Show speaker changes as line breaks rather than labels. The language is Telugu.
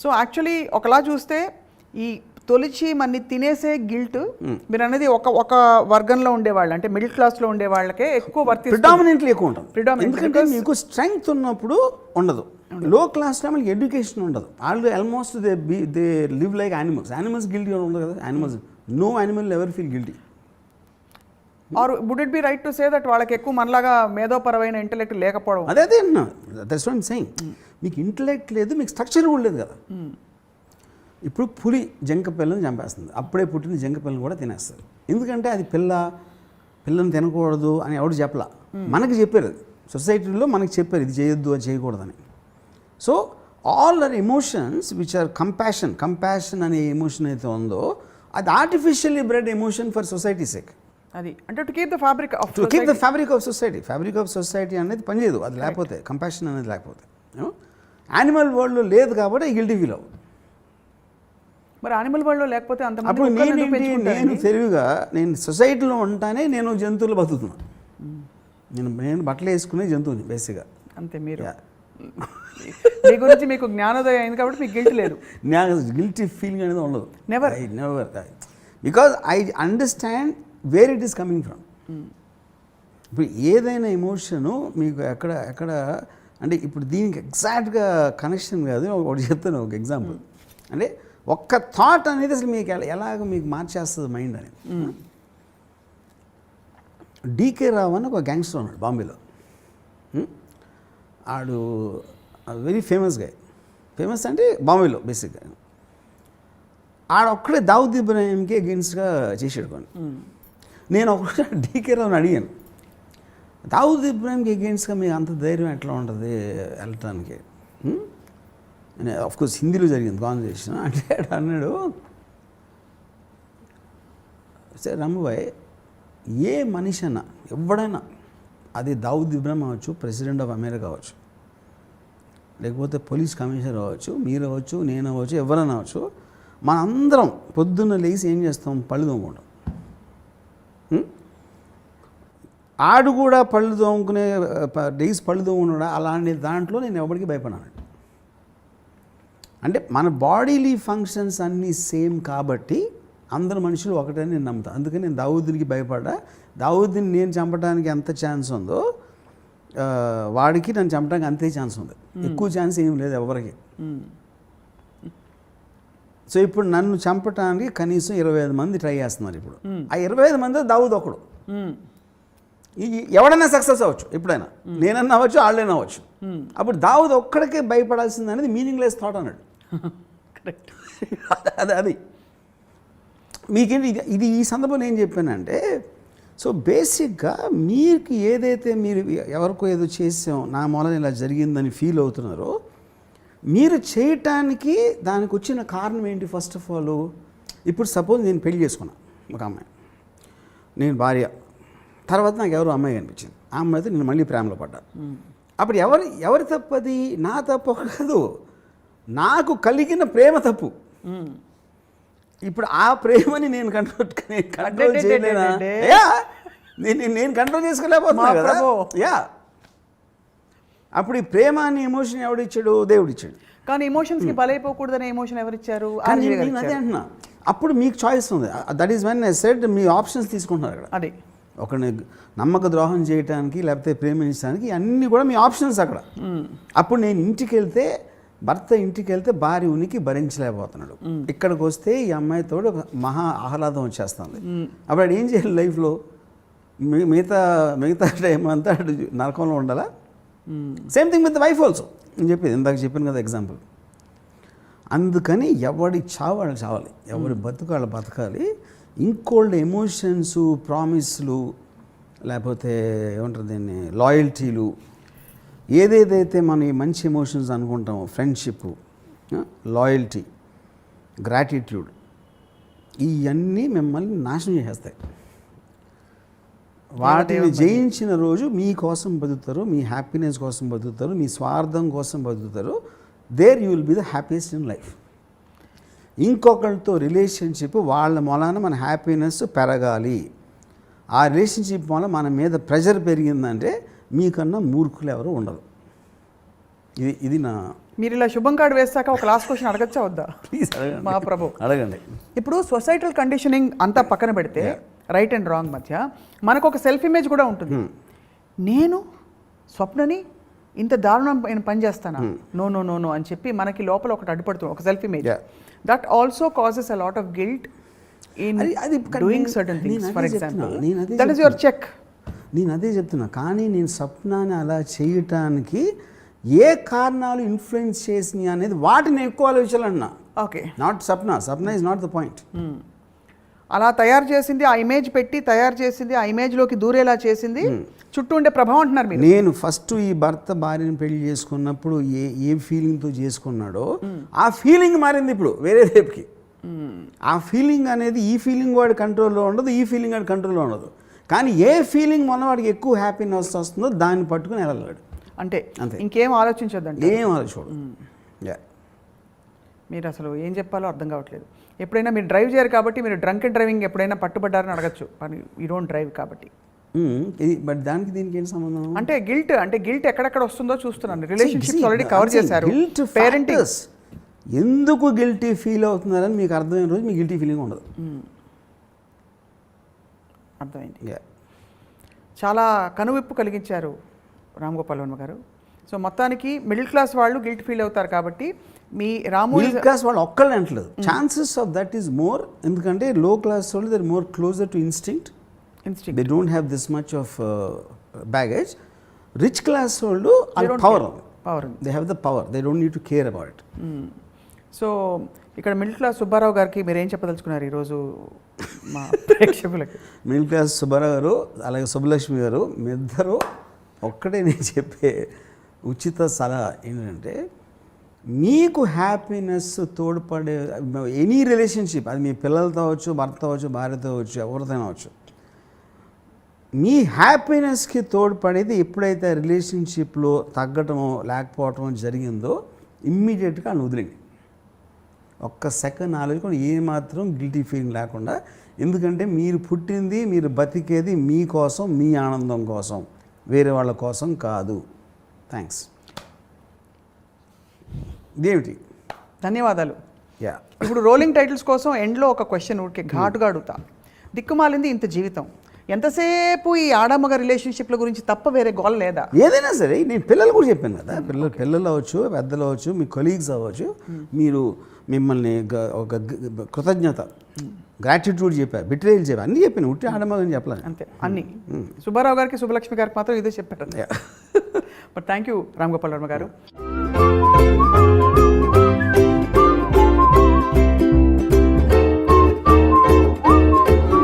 సో యాక్చువల్లీ ఒకలా చూస్తే ఈ తొలిచి మన్ని తినేసే గిల్ట్ మీరు అనేది ఒక వర్గంలో ఉండేవాళ్ళు, అంటే మిడిల్ క్లాస్లో ఉండే వాళ్ళకే ఎక్కువ వర్తి,
ప్రిడామినెంట్లీ ఎక్కువ ఉంటుంది. ఎందుకంటే మీకు స్ట్రెంగ్త్ ఉన్నప్పుడు ఉండదు. లో క్లాస్లో మనకి ఎడ్యుకేషన్ ఉండదు. వాళ్ళు almost they live like animals guilty ఉండదు కదా. Animals, no animal ever feel guilty.
Or would it be right to say that వాళ్ళకి ఎక్కువ మనలాగా మేధోపరమైన ఇంటెలెక్ట్ లేకపోవడం?
అదే అన్నా, దట్స్ వాట్ ఐమ్ సేయింగ్. మీకు ఇంటెలెక్ట్ లేదు, మీకు స్ట్రక్చర్ కూడా లేదు కదా. ఇప్పుడు పులి జంక పిల్లని చంపేస్తుంది, అప్పుడే పుట్టిన జంక పిల్లని కూడా తినేస్తుంది. ఎందుకంటే అది పిల్లని తినకూడదు అని ఎవడు చెప్పలా, మనకి చెప్పారు. అది సొసైటీలో మనకి చెప్పారు ఇది చేయొద్దు అది చేయకూడదని. So all are emotions which are compassion అనే ఎమోషన్ అయితే ఉందో అది artificially bred emotion for society sake.
అది అంటే to keep the fabric
of society అనేది పనిచేయదు అది లేకపోతే, కంపాషన్ అనేది లేకపోతే. యానిమల్ వరల్డ్లో లేదు కాబట్టి గిల్టీ ఫీల్ అవ్వదు.
మరి యానిమల్ వరల్డ్లో లేకపోతే అంత
అప్పుడు నేను తెలివిగా నేను సొసైటీలో ఉంటానే నేను జంతువులు బతుకుతున్నాను. నేను బట్టలు వేసుకునే జంతువుని బేసిక్గా
అంతే. మీరు మీ గురించి మీకు జ్ఞానోదయం అయింది కాబట్టి మీకు గిల్ట్ లేదు.
గిల్టీ ఫీలింగ్ అనేది ఉండదు.
Never
because I understand where it is coming from. ఇప్పుడు ఏదైనా ఎమోషను మీకు ఎక్కడ అంటే ఇప్పుడు దీనికి ఎగ్జాక్ట్గా కనెక్షన్ కాదు, ఒకటి చెప్తాను ఒక ఎగ్జాంపుల్. అంటే ఒక్క థాట్ అనేది అసలు మీకు ఎలాగ మీకు మార్చేస్తుంది మైండ్ అనేది. డీకే రావు అని ఒక గ్యాంగ్స్టర్ ఉన్నాడు బాంబేలో. ఆడు వెరీ ఫేమస్ గా, ఫేమస్ అంటే బాంబేలో బేసిక్గా. ఆడొక్కడే దావుద్ ఇబ్రాహింకి అగెన్స్ట్గా చేసాడు కొన్ని. నేను ఒకటి డీకే రావుని అడిగాను, దావుద్ ఇబ్రాహింకి అగెన్స్ట్గా మీకు అంత ధైర్యం ఎట్లా ఉంటుంది వెళ్ళటానికి? ఆఫ్కోర్స్ హిందీలో జరిగింది కాన్వర్సేషన్. అంటే అన్నాడు, సరే రమ్మబాయ్, ఏ మనిషి అన్నా ఎవడైనా, అది దావుద్ ఇబ్రాహిం అవ్వచ్చు, ప్రెసిడెంట్ ఆఫ్ అమెరికా అవ్వచ్చు, లేకపోతే పోలీస్ కమిషనర్ అవ్వచ్చు, మీరు అవ్వచ్చు, నేను అవ్వచ్చు, ఎవరైనా అవ్వచ్చు, మనందరం పొద్దున్న లేచి ఏం చేస్తాం? పళ్ళు తోముకుంటాం. ఆడు కూడా పళ్ళు తోముకునే డేస్ పళ్ళు తోముకున్నాడు. అలాంటి దాంట్లో నేను ఎవరికి భయపడాను. అంటే మన బాడీలీ ఫంక్షన్స్ అన్నీ సేమ్ కాబట్టి అందరు మనుషులు ఒకటే నేను నమ్ముతాను. అందుకని నేను దావూద్కి భయపడ్డా. దావూద్ని నేను చంపడానికి ఎంత ఛాన్స్ ఉందో వాడికి నన్ను చంపడానికి అంతే ఛాన్స్ ఉంది. ఎక్కువ ఛాన్స్ ఏం లేదు ఎవరికి. సో ఇప్పుడు నన్ను చంపడానికి కనీసం 25 మంది ట్రై చేస్తున్నారు. ఇప్పుడు ఆ 25 మంది దావూద్ ఒకడు. ఎవడైనా సక్సెస్ అవ్వచ్చు, ఎప్పుడైనా నేనన్నా అవ్వచ్చు, వాళ్ళైనా అవ్వచ్చు. అప్పుడు దావూద్ ఒక్కడికే భయపడాల్సింది అనేది మీనింగ్లెస్ థాట్ అన్నాడు.
కరెక్ట్.
అది మీకేంటి ఇది ఈ సందర్భంలో ఏం చెప్పానంటే, సో బేసిక్గా మీకు ఏదైతే మీరు ఎవరికో ఏదో చేసాం నా మూలన ఇలా జరిగిందని ఫీల్ అవుతున్నారో, మీరు చేయటానికి దానికి వచ్చిన కారణం ఏంటి? ఫస్ట్ ఆఫ్ ఆల్, ఇప్పుడు సపోజ్ నేను పెళ్లి చేసుకున్నాను ఒక అమ్మాయి, నేను భార్య, తర్వాత నాకు ఎవరు అమ్మాయి కనిపించింది. ఆ అమ్మాయితో నేను మళ్ళీ ప్రేమలో పడ్డాను. అప్పుడు ఎవరి తప్పది? నా తప్పు కాదు, నాకు కలిగిన ప్రేమ తప్పు. ఇప్పుడు ఆ ప్రేమని నేను కంట్రోల్ చేయలేనా? నేను కంట్రోల్ చేసుకోలేకపోతున్నా కదా. యా, అప్పుడు ఈ ప్రేమ అనే ఎమోషన్ ఎవడిచ్చాడు? దేవుడిచ్చాడు.
కానీ ఎమోషన్స్కి బలైపోకూడదనే ఎమోషన్ ఎవరిచ్చారు?
అదే అంటున్నా. అప్పుడు మీకు చాయిస్ ఉంది. That is when I said me options తీసుకుంటున్నారు అక్కడ.
అదే
ఒకరిని నమ్మక ద్రోహం చేయడానికి లేకపోతే ప్రేమించడానికి అన్నీ కూడా మీ ఆప్షన్స్ అక్కడ. అప్పుడు నేను ఇంటికి వెళ్తే, భర్త ఇంటికి వెళ్తే భార్య ఉనికి భరించలేకపోతున్నాడు. ఇక్కడికి వస్తే ఈ అమ్మాయితో మహా ఆహ్లాదం వచ్చేస్తుంది. అప్పుడు ఆడు ఏం చేయాలి లైఫ్లో? మిగతా టైం అంతా నరకంలో ఉండాలా? Same thing with wife also. నేను చెప్పేది ఇందాక చెప్పాను కదా ఎగ్జాంపుల్. అందుకని ఎవడి చావాళ్ళు చావాలి, ఎవరి బతుకాళ్ళు బతకాలి. ఇంకోల్డ్ ఎమోషన్స్, ప్రామిస్లు, లేకపోతే ఏమంటారు దీన్ని, లాయల్టీలు, ఏదేదైతే మనం ఈ మంచి ఎమోషన్స్ అనుకుంటామో, ఫ్రెండ్షిప్, లాయల్టీ, గ్రాటిట్యూడ్, ఇవన్నీ మిమ్మల్ని నాశనం చేసేస్తాయి. వాటిని జయించిన రోజు మీకోసం బతుకుతారు, మీ హ్యాపీనెస్ కోసం బతుకుతారు, మీ స్వార్థం కోసం బతుకుతారు. There you will be the happiest in life. ఇంకొకరితో రిలేషన్షిప్, వాళ్ళ మూలాన మన హ్యాపీనెస్ పెరగాలి. ఆ రిలేషన్షిప్ వల్ల మన మీద ప్రెషర్ పెరిగిందంటే మీకన్నా మూర్ఖులు ఎవరు ఉండరు. ఇది నా
మీరు ఇలా శుభం కార్డు వేస్తాక ఒక లాస్ట్ క్వశ్చన్ అడగచ్చా వద్దా?
ప్లీజ్ అడగండి.
మా ప్రభు
అడగండి.
ఇప్పుడు సొసైటల్ కండిషనింగ్ అంతా పక్కన పెడితే రైట్ అండ్ రాంగ్ మధ్య మనకు ఒక సెల్ఫ్ ఇమేజ్ కూడా ఉంటుంది. నేను స్వప్నని ఇంత దారుణమైన పని చేస్తానా, నో నో నో నో అని చెప్పి మనకి లోపల ఒకటి అడ్డుపడుతుంది, ఒక self image. That also causes a lot of guilt in doing certain things. For example that is your check.
నేను అదే చెప్తున్నా, కానీ నేను స్వప్నాన్ని అలా చేయటానికి ఏ కారణాలు ఇన్ఫ్లుయెన్స్ చేసినాయి అనేది వాటిని ఎక్కువ ఆలోచించాలన్నా.
Okay,
not Sapna is not the point.
అలా తయారు చేసింది, ఆ ఇమేజ్ పెట్టి తయారు చేసింది, ఆ ఇమేజ్లోకి దూరేలా చేసింది చుట్టూ ఉండే ప్రభావం అంటున్నారు మీరు.
నేను ఫస్ట్ ఈ భర్త భార్యను పెళ్లి చేసుకున్నప్పుడు ఏ ఫీలింగ్తో చేసుకున్నాడో ఆ ఫీలింగ్ మారింది ఇప్పుడు వేరే రేపుకి. ఆ ఫీలింగ్ అనేది ఈ ఫీలింగ్ వాడి కంట్రోల్లో ఉండదు, ఈ ఫీలింగ్ వాడి కంట్రోల్లో ఉండదు. కానీ ఏ ఫీలింగ్ వల్ల వాడికి ఎక్కువ హ్యాపీనెస్ వస్తుందో దాన్ని పట్టుకుని వెళ్ళగలడు.
అంటే ఇంకేం ఆలోచించొద్దండి,
ఏం ఆలోచించడు.
మీరు అసలు ఏం చెప్పాలో అర్థం కావట్లేదు. ఎప్పుడైనా మీరు డ్రైవ్ చేయరు కాబట్టి మీరు డ్రంక్ అండ్ డ్రైవింగ్ ఎప్పుడైనా పట్టుబడ్డారని అడగచ్చు, కానీ యూ డోంట్ డ్రైవ్ కాబట్టి.
బట్ దానికి దీనికి ఏం సంబంధం?
అంటే గిల్ట్ ఎక్కడెక్కడ వస్తుందో చూస్తున్నాను. రిలేషన్షిప్స్ ఆల్రెడీ కవర్ చేశారు. పేరెంటింగ్
ఎందుకు గిల్టీ ఫీల్ అవుతున్నారని మీకు అర్థమైన రోజు మీకు గిల్టీ ఫీలింగ్ ఉండదు.
అర్థమైంది. చాలా కనువిప్పు కలిగించారు రామ్ గోపాల్ వర్మ గారు. సో మొత్తానికి మిడిల్ క్లాస్ వాళ్ళు గిల్ట్ ఫీల్ అవుతారు కాబట్టి మీ రాము
మిడిల్ క్లాస్ వాళ్ళు ఒక్కళ్ళే అంటలేదు, chances of that is more. ఎందుకంటే లో క్లాస్ వాళ్ళు they are more closer to instinct. They don't have this much of baggage. Rich class వాళ్ళు power, they have the power, they don't need to care about it.
So ఇక్కడ మిడిల్ క్లాస్ సుబ్బారావు గారికి మీరు ఏం చెప్పదలుచుకున్నారు ఈరోజు మా ప్రేక్షకులకి?
మిడిల్ క్లాస్ సుబ్బారావు గారు అలాగే సుబ్బలక్ష్మి గారు మీ ఇద్దరు ఒక్కటే నేను చెప్పే ఉచిత సలహా ఏంటంటే, మీకు హ్యాపీనెస్ తోడ్పడే ఎనీ రిలేషన్షిప్, అది మీ పిల్లలతో అవ్వచ్చు, భర్త అవ్వచ్చు, భార్యతో అవ్వచ్చు, ఎవరితో అవ్వచ్చు, మీ హ్యాపీనెస్కి తోడ్పడేది ఎప్పుడైతే రిలేషన్షిప్లో తగ్గటమో లేకపోవటమో జరిగిందో ఇమ్మీడియట్గా అని వదిలేండి. ఒక్క సెకండ్ ఆలోచించుకొని ఏమాత్రం గిల్టీ ఫీలింగ్ లేకుండా. ఎందుకంటే మీరు పుట్టింది, మీరు బతికేది మీకోసం, మీ ఆనందం కోసం, వేరే వాళ్ళ కోసం కాదు. థ్యాంక్స్. ఇదేమిటి?
ధన్యవాదాలు. ఇప్పుడు రోలింగ్ టైటిల్స్ కోసం ఎండ్లో ఒక క్వశ్చన్ ఊరికే ఘాటుగా అడుగుతా. దిక్కుమాలింది ఇంత జీవితం, ఎంతసేపు ఈ ఆడమగ రిలేషన్షిప్ల గురించి తప్ప వేరే గోల్ లేదా?
ఏదైనా సరే, నేను పిల్లలు కూడా చెప్పాను కదా, పిల్లలు అవ్వచ్చు, పెద్దలు అవ్వచ్చు, మీ కొలీగ్స్ అవ్వచ్చు, మీరు మిమ్మల్ని ఒక కృతజ్ఞత, గ్రాటిట్యూడ్ చెప్పారు, బిట్రేయల్ చెప్పారు, అన్నీ చెప్పాను. ఉట్టి ఆడమగని చెప్పలేదు
అంతే అన్నీ. సుబ్బారావు గారికి, సుబ్బలక్ష్మి గారికి మాత్రం ఇదే చెప్పారు. But thank you Ram Gopal Varma గారు.